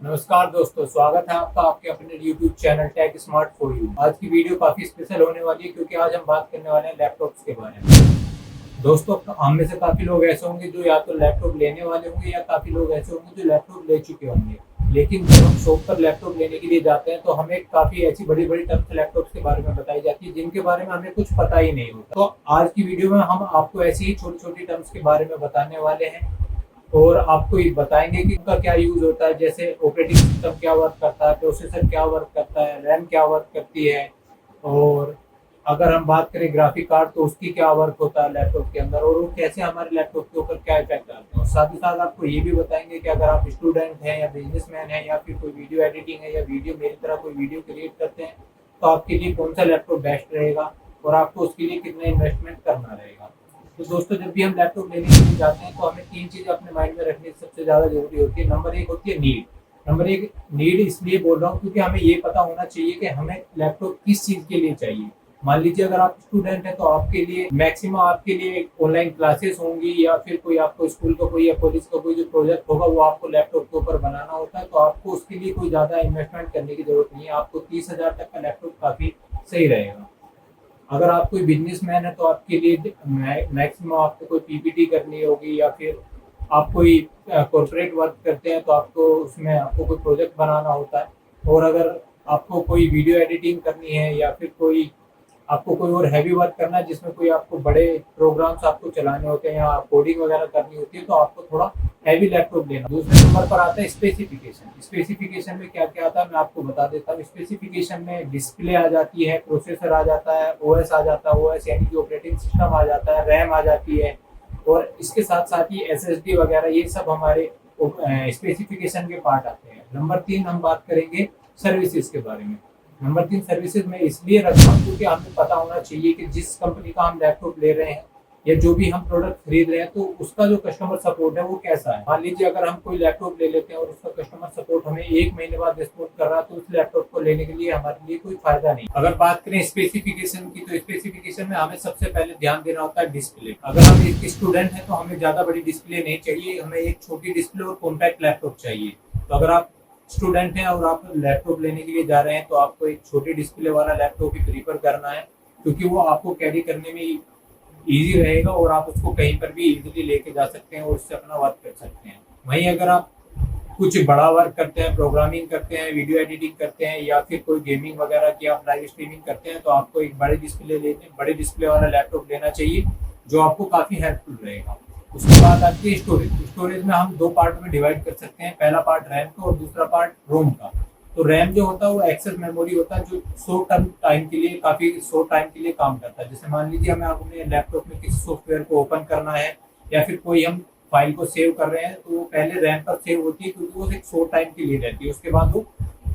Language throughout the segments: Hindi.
नमस्कार दोस्तों, स्वागत है आपका आपके अपने YouTube channel take smart for you. आज की वीडियो काफी स्पेशल होने वाली है क्योंकि आज हम बात करने वाले हैं लैपटॉप्स के बारे में। दोस्तों, हम में से काफी लोग ऐसे होंगे जो या तो लैपटॉप लेने वाले होंगे या काफी लोग ऐसे होंगे जो लैपटॉप ले चुके होंगे। लेकिन जब हम शॉप पर लैपटॉप लेने के लिए जाते हैं तो हमें काफी ऐसी बड़ी बड़ी टर्म्स लैपटॉप्स के बारे में बताई जाती है जिनके बारे में हमें कुछ पता ही नहीं होता। तो आज की वीडियो में हम आपको ऐसी ही छोटी छोटी टर्म्स के बारे में बताने वाले हैं और आपको ये बताएंगे कि उनका क्या यूज होता है, जैसे ऑपरेटिंग सिस्टम क्या वर्क करता है, प्रोसेसर क्या वर्क करता है, रैम क्या वर्क करती है, और अगर हम बात करें ग्राफिक कार्ड तो उसकी क्या वर्क होता है लैपटॉप के अंदर और वो कैसे हमारे लैपटॉप के ऊपर क्या इफेक्ट डालते हैं। और साथ ही साथ आपको ये भी बताएंगे कि अगर आप स्टूडेंट हैं या बिजनेसमैन हैं या फिर कोई वीडियो एडिटिंग है या वीडियो मेरी तरह कोई वीडियो क्रिएट करते हैं तो आपके लिए कौन सा लैपटॉप बेस्ट रहेगा और आपको उसके लिए कितना इन्वेस्टमेंट करना रहेगा। तो दोस्तों, जब भी हम लैपटॉप लेने के लिए जाते हैं तो हमें तीन चीजें अपने माइंड में रखनी सबसे ज्यादा जरूरी होती है। नंबर एक होती है नीड। नंबर एक नीड इसलिए बोल रहा हूँ क्योंकि हमें ये पता होना चाहिए कि हमें लैपटॉप किस चीज के लिए चाहिए। मान लीजिए अगर आप स्टूडेंट हैं तो आपके लिए मैक्सिमम आपके लिए ऑनलाइन क्लासेस होंगी या फिर कोई आपको स्कूल का कोई या कॉलेज का कोई जो प्रोजेक्ट होगा वो आपको लैपटॉप के ऊपर बनाना होता है, तो आपको उसके लिए कोई ज्यादा इन्वेस्टमेंट करने की जरूरत नहीं है। आपको 30,000 तक का लैपटॉप काफी सही रहेगा। अगर आप कोई बिजनेसमैन है तो आपके लिए मैक्सिमम आपको कोई पीपीटी करनी होगी या फिर आप कोई कॉर्पोरेट वर्क करते हैं तो आपको उसमें आपको कोई प्रोजेक्ट बनाना होता है। और अगर आपको कोई वीडियो एडिटिंग करनी है या फिर कोई आपको कोई और हैवी वर्क करना है जिसमें कोई आपको बड़े प्रोग्राम्स आपको चलाने होते हैं या कोडिंग वगैरह करनी होती है तो आपको थोड़ा हैवी लैपटॉप लेना। दूसरे नंबर पर आता है स्पेसिफिकेशन। स्पेसिफिकेशन में क्या क्या आता है मैं आपको बता देता हूँ। स्पेसिफिकेशन में डिस्प्ले आ जाती है, प्रोसेसर आ जाता है, ओएस आ जाता है, ओएस यानी कि ऑपरेटिंग सिस्टम आ जाता है, रैम आ जाती है और इसके साथ साथ ही एसएसडी वगैरह, ये सब हमारे स्पेसिफिकेशन के पार्ट आते हैं। नंबर 3 हम बात करेंगे सर्विसेज के बारे में। नंबर 3 सर्विसेज में इसलिए रखता हूँ क्योंकि हमें पता होना चाहिए कि जिस कंपनी का हम लैपटॉप ले रहे हैं या जो भी हम प्रोडक्ट खरीद रहे हैं तो उसका जो कस्टमर सपोर्ट है वो कैसा है। मान लीजिए अगर हम कोई लैपटॉप ले लेते हैं और उसका कस्टमर सपोर्ट हमें 1 महीने बाद रिस्पॉन्ड कर रहा है तो उस लैपटॉप को लेने के लिए हमारे लिए कोई फायदा नहीं। अगर बात करें स्पेसिफिकेशन की तो स्पेसिफिकेशन में हमें सबसे पहले ध्यान देना होता है डिस्प्ले। अगर हम एक स्टूडेंट हैं तो हमें ज्यादा बड़ी डिस्प्ले नहीं चाहिए, हमें एक छोटी डिस्प्ले और कॉम्पैक्ट लैपटॉप चाहिए। तो अगर आप स्टूडेंट हैं और आप लैपटॉप लेने के लिए जा रहे हैं तो आपको एक छोटी डिस्प्ले वाला लैपटॉप ही प्रीफर करना है क्योंकि वो आपको कैरी करने में इजी रहेगा और आप उसको कहीं पर भी इजीली लेके जा सकते हैं और उससे अपना वर्क कर सकते हैं। वहीं अगर आप कुछ बड़ा वर्क करते हैं, प्रोग्रामिंग करते हैं, वीडियो एडिटिंग करते हैं या फिर कोई गेमिंग वगैरह की आप लाइव स्ट्रीमिंग करते हैं तो आपको एक बड़े डिस्प्ले वाला लैपटॉप लेना चाहिए जो आपको काफी हेल्पफुल रहेगा। उसके बाद आती है स्टोरेज। स्टोरेज में हम 2 पार्ट में डिवाइड कर सकते हैं, पहला पार्ट रैम का और दूसरा पार्ट रोम का। तो रैम जो होता है वो एक्सेस मेमोरी होता है जो शॉर्ट टाइम के लिए काफी शॉर्ट टाइम के लिए काम करता है। जैसे मान लीजिए हमें अपने लैपटॉप में किसी सॉफ्टवेयर को ओपन करना है या फिर कोई हम फाइल को सेव कर रहे हैं तो वो पहले रैम पर सेव होती है क्योंकि वो एक शॉर्ट टाइम के लिए रहती है, उसके बाद वो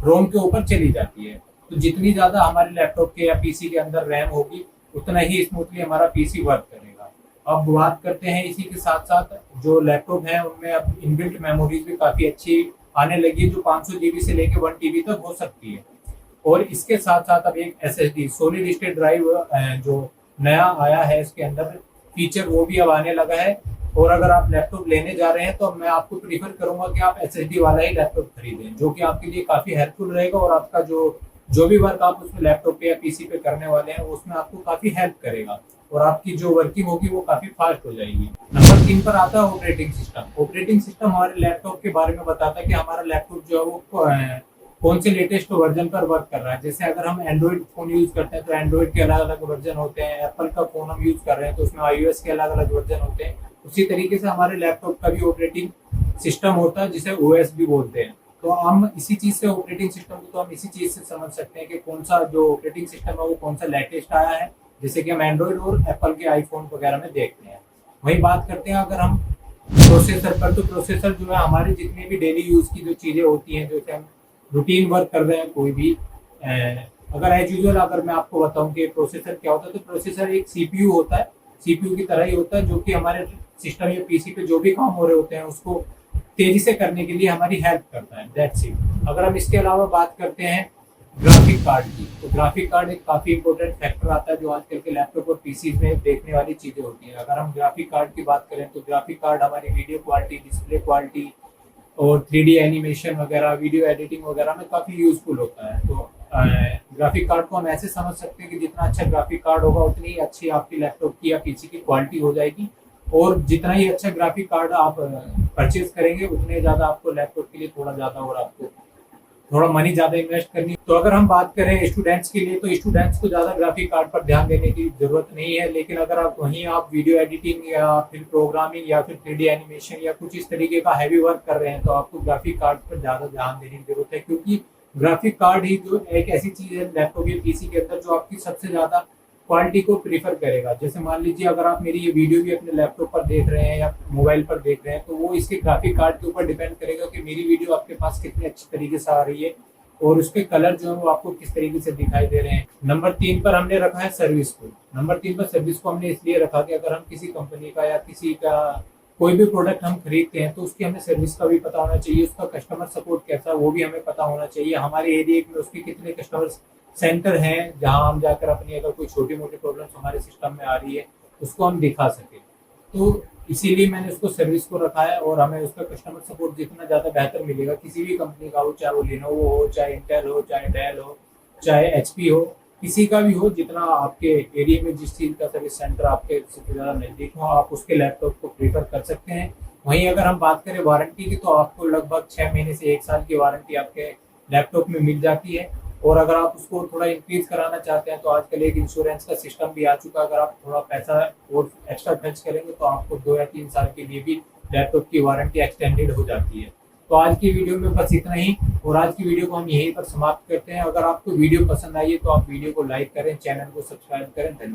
रोम के ऊपर चली जाती है। तो जितनी ज्यादा हमारे लैपटॉप के या पीसी के अंदर रैम होगी उतना ही स्मूथली हमारा पीसी वर्क करेगा। अब बात करते हैं इसी के साथ साथ जो लैपटॉप है उनमें अब इनबिल्ट मेमोरीज भी काफी अच्छी आने लगी है जो 500 जीबी से लेके 1 टीबी तक हो सकती है। और इसके साथ साथ अब एक एसएसडी सॉलिड स्टेट ड्राइव जो नया आया है इसके अंदर फीचर वो भी अब आने लगा है। और अगर आप लैपटॉप लेने जा रहे हैं तो मैं आपको प्रीफर करूंगा कि आप एसएसडी वाला ही लैपटॉप खरीदें जो कि आपके लिए काफी हेल्पफुल रहेगा और आपका जो भी वर्क आप उसमें लैपटॉप पे या पीसी पे करने वाले हैं उसमें आपको काफी हेल्प करेगा और आपकी जो वर्किंग होगी वो काफी फास्ट हो जाएगी। नंबर 3 पर आता है ऑपरेटिंग सिस्टम। ऑपरेटिंग सिस्टम हमारे लैपटॉप के बारे में बताता है कि हमारा लैपटॉप जो है वो कौन से लेटेस्ट वर्जन पर वर्क कर रहा है। जैसे अगर हम एंड्रॉइड फोन यूज करते हैं तो एंड्रॉइड के अलग अलग वर्जन होते हैं, एप्पल का फोन हम यूज कर रहे हैं तो उसमें iOS के अलग अलग वर्जन होते हैं। उसी तरीके से हमारे लैपटॉप का भी ऑपरेटिंग सिस्टम होता है जिसे ओएस भी बोलते हैं। तो हम इसी चीज से ऑपरेटिंग सिस्टम को तो हम इसी चीज से समझ सकते हैं कि कौन सा जो ऑपरेटिंग सिस्टम है वो कौन सा लेटेस्ट आया है, जैसे कि हम एंड्रॉइड और एप्पल के आईफोन वगैरह में देखते हैं। वही बात करते हैं अगर हम प्रोसेसर पर, तो प्रोसेसर जो है हमारी जितनी भी डेली यूज की जो चीजें होती हैं, जैसे हम रूटीन वर्क कर रहे हैं कोई भी अगर एज यूजुअल अगर मैं आपको बताऊं कि प्रोसेसर क्या होता है तो प्रोसेसर एक सीपीयू होता है, सीपीयू की तरह ही होता है जो कि हमारे सिस्टम या पीसी पे जो भी काम हो रहे होते हैं उसको तेजी से करने के लिए हमारी हेल्प करता है। That's it. अगर हम इसके अलावा बात करते हैं ग्राफिक कार्ड की, तो ग्राफिक कार्ड एक काफी इंपॉर्टेंट फैक्टर आता है जो आजकल के लैपटॉप और पीसी में देखने वाली चीजें होती हैं। अगर हम ग्राफिक कार्ड की बात करें तो ग्राफिक कार्ड हमारी वीडियो क्वालिटी, डिस्प्ले क्वालिटी और 3D एनिमेशन वगैरह, वीडियो एडिटिंग वगैरह में काफ़ी यूज़फुल होता है। तो ग्राफिक कार्ड को हम ऐसे समझ सकते हैं कि जितना अच्छा ग्राफिक कार्ड होगा उतनी ही अच्छी आपकी लैपटॉप की या पीसी की क्वालिटी हो जाएगी, और जितना ही अच्छा ग्राफिक कार्ड आप परचेज करेंगे उतने ज़्यादा आपको लैपटॉप के लिए थोड़ा ज़्यादा और आपको थोड़ा मनी ज़्यादा इन्वेस्ट करनी। तो अगर हम बात करें स्टूडेंट्स के लिए, तो स्टूडेंट्स को ज़्यादा ग्राफिक कार्ड पर ध्यान देने की ज़रूरत नहीं है, लेकिन अगर आप वहीं आप वीडियो एडिटिंग या फिर प्रोग्रामिंग या फिर 3D एनिमेशन या कुछ इस तरीके का हैवी वर्क कर रहे हैं तो आपको ग्राफिक कार्ड पर ज़्यादा ध्यान देने की ज़रूरत है, क्योंकि ग्राफिक कार्ड ही जो एक ऐसी चीज़ है लैपटॉप या पीसी के अंदर जो आपकी सबसे ज़्यादा क्वालिटी को प्रीफर करेगा। जैसे मान लीजिए अगर आप मेरी ये वीडियो भी अपने लैपटॉप पर देख रहे हैं या मोबाइल पर देख रहे हैं, तो वो इसके ग्राफिक कार्ड के ऊपर डिपेंड करेगा कि मेरी वीडियो आपके पास कितनी अच्छी तरीके से आ रही है और उसके कलर जो है वो आपको किस तरीके से दिखाई दे रहे हैं। नंबर 3 पर हमने रखा है सर्विस को। नंबर 3 पर सर्विस को हमने इसलिए रखा कि अगर हम किसी कंपनी का या किसी का कोई भी प्रोडक्ट हम खरीदते हैं तो उसकी हमें सर्विस का भी पता होना चाहिए, उसका कस्टमर सपोर्ट कैसा है वो भी हमें पता होना चाहिए, हमारे एरिया में उसके कितने कस्टमर सेंटर हैं जहां हम जाकर अपनी अगर कोई छोटी मोटी प्रॉब्लम्स हमारे सिस्टम में आ रही है उसको हम दिखा सकें। तो इसीलिए मैंने उसको सर्विस को रखा है, और हमें उसका कस्टमर सपोर्ट जितना ज़्यादा बेहतर मिलेगा किसी भी कंपनी का हो, चाहे वो लिनोवो हो, चाहे इंटेल हो, चाहे डेल हो, चाहे एचपी हो, किसी का भी हो, जितना आपके एरिया में जिस चीज़ का सर्विस सेंटर आपके सबसे ज़्यादा नज़दीक हो आप उसके लैपटॉप को प्रीफर कर सकते हैं। वहीं अगर हम बात करें वारंटी की, तो आपको लगभग 6 महीने से 1 साल की वारंटी आपके लैपटॉप में मिल जाती है, और अगर आप उसको थोड़ा इंक्रीज कराना चाहते हैं तो आजकल एक इंश्योरेंस का सिस्टम भी आ चुका है। अगर आप थोड़ा पैसा और एक्स्ट्रा खर्च करेंगे तो आपको 2 या 3 साल के लिए भी लैपटॉप की वारंटी एक्सटेंडेड हो जाती है। तो आज की वीडियो में बस इतना ही, और आज की वीडियो को हम यहीं पर समाप्त करते हैं। अगर आपको वीडियो पसंद आई है तो आप वीडियो को लाइक करें, चैनल को सब्सक्राइब करें। धन्यवाद।